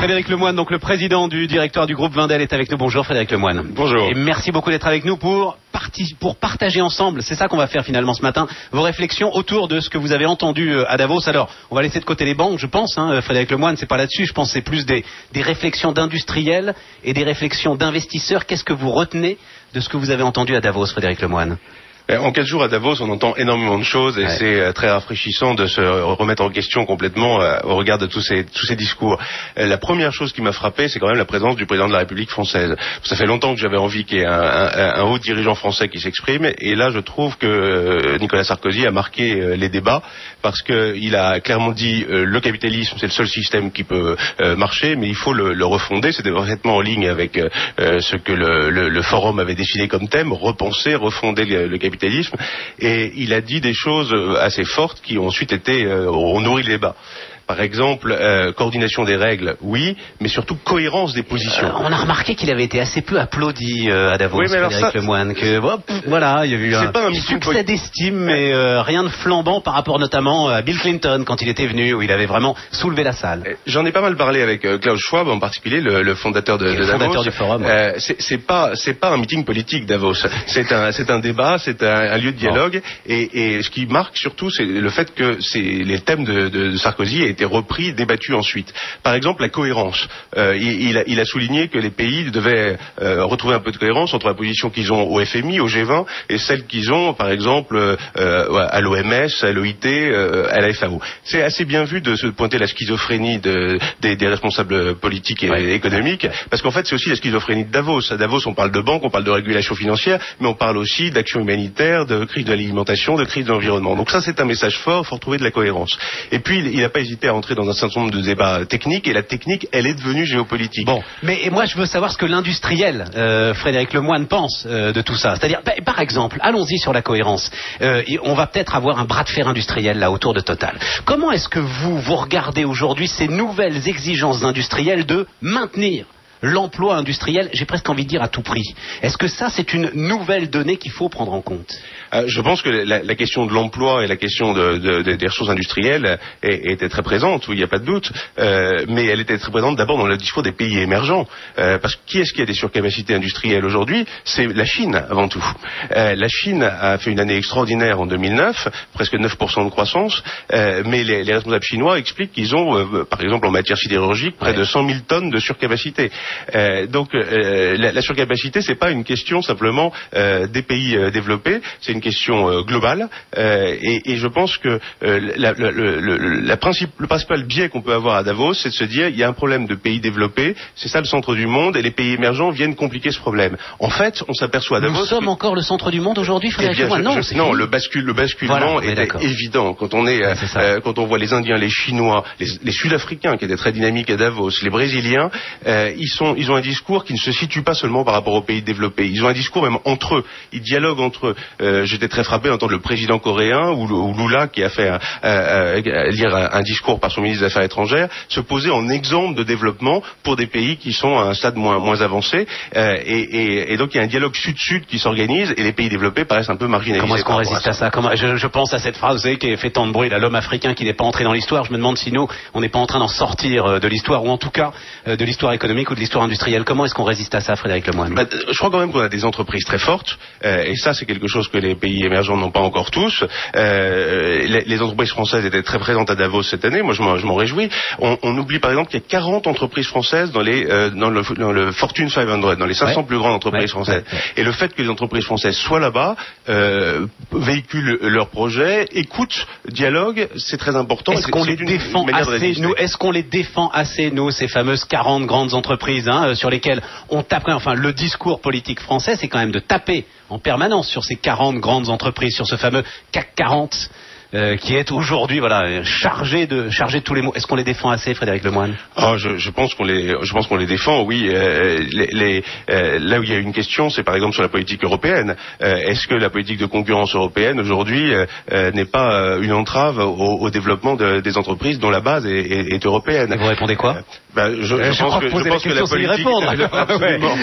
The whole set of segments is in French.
Frédéric Lemoine, donc le président du directoire du groupe Wendel, est avec nous. Bonjour Frédéric Lemoine. Bonjour. Et merci beaucoup d'être avec nous pour partager ensemble, c'est ça qu'on va faire finalement ce matin, vos réflexions autour de ce que vous avez entendu à Davos. Alors, on va laisser de côté les banques, je pense, Frédéric Lemoine, c'est pas là-dessus, je pense que c'est plus des réflexions d'industriels et des réflexions d'investisseurs. Qu'est-ce que vous retenez de ce que vous avez entendu à Davos, Frédéric Lemoine ? En 4 jours à Davos, on entend énormément de choses et c'est très rafraîchissant de se remettre en question complètement au regard de tous ces discours. La première chose qui m'a frappé, c'est quand même la présence du président de la République française. Ça fait longtemps que j'avais envie qu'il y ait un haut dirigeant français qui s'exprime, et là je trouve que Nicolas Sarkozy a marqué les débats, parce qu'il a clairement dit le capitalisme c'est le seul système qui peut marcher, mais il faut le refonder. C'était parfaitement en ligne avec ce que le forum avait décidé comme thème, repenser, refonder le capitalisme. Et il a dit des choses assez fortes qui ont ensuite ont nourri le débat. Par exemple, coordination des règles, oui, mais surtout cohérence des positions. On a remarqué qu'il avait été assez peu applaudi à Davos, oui, Frédéric Lemoine, que voilà, il y a eu un succès d'estime, mais rien de flambant par rapport notamment à Bill Clinton quand il était venu, où il avait vraiment soulevé la salle. J'en ai pas mal parlé avec Klaus Schwab, en particulier le fondateur de Davos. Fondateur du forum. C'est pas un meeting politique, Davos. C'est un débat, c'est un lieu de dialogue, et ce qui marque surtout, c'est le fait que les thèmes de Sarkozy été repris, débattu ensuite. Par exemple, la cohérence. Il a souligné que les pays devaient retrouver un peu de cohérence entre la position qu'ils ont au FMI, au G20, et celle qu'ils ont, par exemple, à l'OMS, à l'OIT, à la FAO. C'est assez bien vu de se pointer la schizophrénie des responsables politiques et économiques, parce qu'en fait, c'est aussi la schizophrénie de Davos. À Davos, on parle de banque, on parle de régulation financière, mais on parle aussi d'action humanitaire, de crise de l'alimentation, de crise de l'environnement. Donc ça, c'est un message fort, il faut retrouver de la cohérence. Et puis, il n'a pas hésité à entrer dans un certain nombre de débats techniques, et la technique, elle est devenue géopolitique. Bon, mais moi je veux savoir ce que l'industriel, Frédéric Lemoine, pense de tout ça. C'est-à-dire, par exemple, allons-y sur la cohérence. On va peut-être avoir un bras de fer industriel là autour de Total. Comment est-ce que vous regardez aujourd'hui ces nouvelles exigences industrielles de maintenir l'emploi industriel, j'ai presque envie de dire à tout prix? Est-ce que ça, c'est une nouvelle donnée qu'il faut prendre en compte? Je pense que la question de l'emploi et la question des ressources industrielles était très présente, oui, il n'y a pas de doute, mais elle était très présente d'abord dans le discours des pays émergents, parce que qui est-ce qui a des surcapacités industrielles aujourd'hui? C'est la Chine, avant tout. La Chine a fait une année extraordinaire en 2009, presque 9% de croissance, mais les responsables chinois expliquent qu'ils ont, par exemple en matière sidérurgique, près de 100 000 tonnes de surcapacité. Donc la surcapacité, c'est pas une question simplement des pays développés, c'est une question globale, et je pense que le principal biais qu'on peut avoir à Davos, c'est de se dire il y a un problème de pays développés, c'est ça le centre du monde, et les pays émergents viennent compliquer ce problème. En fait, on s'aperçoit à Davos... Nous sommes encore le centre du monde aujourd'hui, Frédéric Lemoine? Non, le basculement était évident. Quand on voit les Indiens, les Chinois, les Sud-Africains qui étaient très dynamiques à Davos, les Brésiliens, ils ont un discours qui ne se situe pas seulement par rapport aux pays développés. Ils ont un discours même entre eux. Ils dialoguent entre eux. J'étais très frappé d'entendre le président coréen ou Lula, qui a fait lire un discours par son ministre des Affaires étrangères, se poser en exemple de développement pour des pays qui sont à un stade moins avancé. Et donc il y a un dialogue sud-sud qui s'organise, et les pays développés paraissent un peu marginalisés. Comment est-ce qu'on résiste à ça? Je pense à cette phrase, vous savez, qui a fait tant de bruit, là, l'homme africain qui n'est pas entré dans l'histoire. Je me demande si nous, on n'est pas en train d'en sortir de l'histoire, ou en tout cas de l'histoire économique ou de l'histoire industrielle. Comment est-ce qu'on résiste à ça, Frédéric Lemoine? Je crois quand même qu'on a des entreprises très fortes, et ça c'est quelque chose que les pays émergents n'ont pas encore tous. Les entreprises françaises étaient très présentes à Davos cette année, moi je m'en réjouis. On oublie par exemple qu'il y a 40 entreprises françaises dans le Fortune 500, dans les 500 plus grandes entreprises françaises. Et le fait que les entreprises françaises soient là-bas, véhiculent leurs projets, écoutent, dialoguent, c'est très important. Est-ce qu'on les défend assez, nous? Est-ce qu'on les défend assez, nous, ces fameuses 40 grandes entreprises sur lesquelles on taperait? Enfin, le discours politique français, c'est quand même de taper en permanence sur ces 40 grandes entreprises, sur ce fameux CAC 40 qui est aujourd'hui chargé de tous les mots. Est-ce qu'on les défend assez, Frédéric Lemoine? Je pense qu'on les défend, oui. Là où il y a une question, c'est par exemple sur la politique européenne. Est-ce que la politique de concurrence européenne aujourd'hui n'est pas une entrave au développement des entreprises dont la base est européenne? Et vous répondez quoi? Je pense que la politique,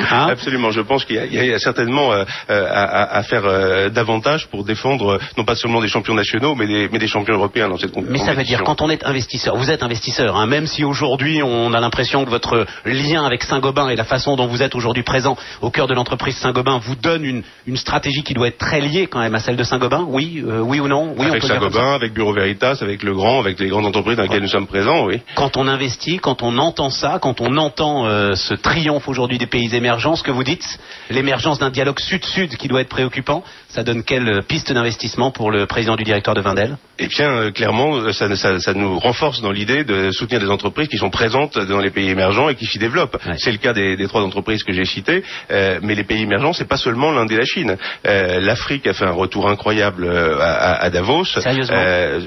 absolument. Je pense qu'il y a certainement à faire davantage pour défendre non pas seulement des champions nationaux, mais des champions européens dans cette compétition. Mais ça veut dire quand on est investisseur, vous êtes investisseur, hein, même si aujourd'hui on a l'impression que votre lien avec Saint-Gobain et la façon dont vous êtes aujourd'hui présent au cœur de l'entreprise Saint-Gobain vous donne une stratégie qui doit être très liée quand même à celle de Saint-Gobain, oui ou non? Oui, avec Saint-Gobain, avec Bureau Veritas, avec Legrand, avec les grandes entreprises dans lesquelles nous sommes présents, oui. Quand on investit, quand on entend ça, quand on entend ce triomphe aujourd'hui des pays émergents, ce que vous dites, l'émergence d'un dialogue sud-sud qui doit être préoccupant, ça donne quelle piste d'investissement pour le président du directoire de Wendel? Eh bien, clairement, ça nous renforce dans l'idée de soutenir des entreprises qui sont présentes dans les pays émergents et qui s'y développent. Ouais. C'est le cas des 3 entreprises que j'ai citées, mais les pays émergents, c'est pas seulement l'Inde et la Chine. L'Afrique a fait un retour incroyable à Davos.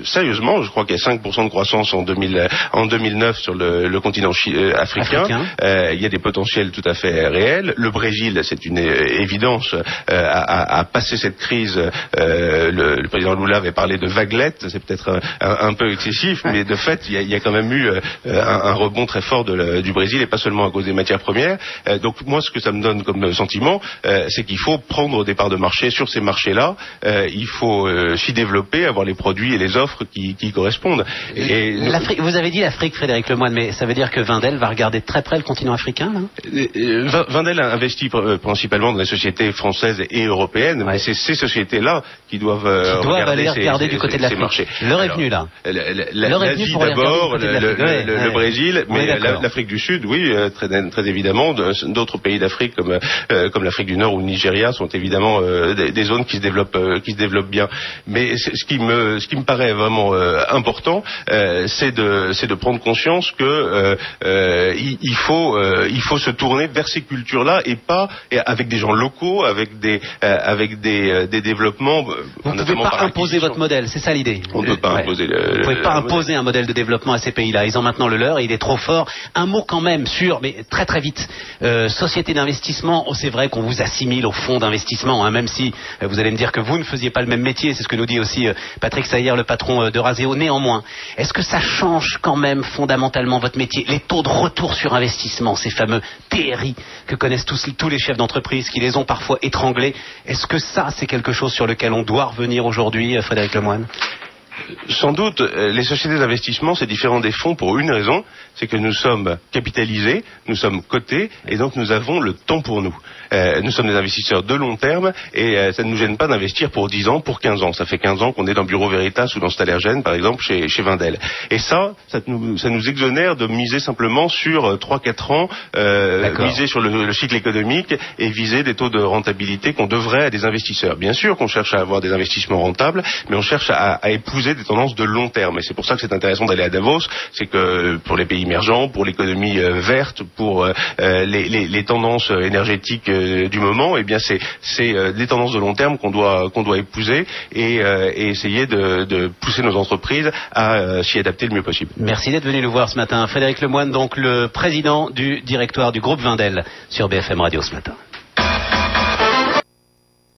Sérieusement, je crois qu'il y a 5% de croissance en 2009 sur le continent africain. Il y a des potentiels tout à fait réels. Le Brésil, c'est une évidence, a passé cette crise. Le président Lula avait parlé de vaguelettes, c'est peut-être un peu excessif, mais de fait, il y a quand même eu un rebond très fort du Brésil, et pas seulement à cause des matières premières. Donc moi, ce que ça me donne comme sentiment, c'est qu'il faut prendre des parts de marché sur ces marchés-là. Il faut s'y développer, avoir les produits et les offres qui correspondent. Et vous avez dit l'Afrique, Frédéric Lemoine, mais ça veut dire que Wendel va regarder de très près le continent africain, là? Wendel a investi principalement dans les sociétés françaises et européennes, mais c'est ces sociétés-là qui doivent aller regarder du côté de l'Afrique. L'heure est venue, là. L'Asie d'abord, le Brésil, mais l'Afrique du Sud, oui, très évidemment. D'autres pays d'Afrique comme l'Afrique du Nord ou le Nigeria sont évidemment des zones qui se développent bien. Mais ce qui me paraît vraiment important, c'est de prendre conscience que il faut se tourner vers ces cultures-là et pas avec des gens locaux, avec des développements. Vous ne pouvez pas imposer votre modèle, c'est ça l'idée. On ne peut pas imposer. Vous ne pouvez pas imposer un modèle de développement à ces pays-là. Ils ont maintenant le leur et il est trop fort. Un mot quand même sur, mais très très vite, société d'investissement. C'est vrai qu'on vous assimile au fonds d'investissement, hein, même si vous allez me dire que vous ne faisiez pas le même métier. C'est ce que nous dit aussi Patrick Sayer, le patron d'Euraseo. Néanmoins, est-ce que ça change quand même fondamentalement votre métier? Les taux de retour sur investissement, ces fameux TRI que connaissent tous les chefs d'entreprise, qui les ont parfois étranglés. Est-ce que ça, c'est quelque chose sur lequel on doit revenir aujourd'hui, Frédéric Lemoine? Sans doute, les sociétés d'investissement, c'est différent des fonds pour une raison, c'est que nous sommes capitalisés, nous sommes cotés, et donc nous avons le temps pour nous. Nous sommes des investisseurs de long terme, et ça ne nous gêne pas d'investir pour 10 ans, pour 15 ans. Ça fait 15 ans qu'on est dans Bureau Veritas ou dans Stalergen, par exemple, chez Wendel. Et ça nous exonère de miser simplement sur 3-4 ans, miser sur le cycle économique et viser des taux de rentabilité qu'on devrait à des investisseurs. Bien sûr qu'on cherche à avoir des investissements rentables, mais on cherche à épouser des tendances de long terme. Et c'est pour ça que c'est intéressant d'aller à Davos, c'est que pour les pays émergents, pour l'économie verte, pour les tendances énergétiques du moment, eh bien c'est des tendances de long terme qu'on doit épouser et essayer de pousser nos entreprises à s'y adapter le mieux possible. Merci d'être venu nous voir ce matin. Frédéric Lemoine, donc le président du directoire du groupe Wendel sur BFM Radio ce matin.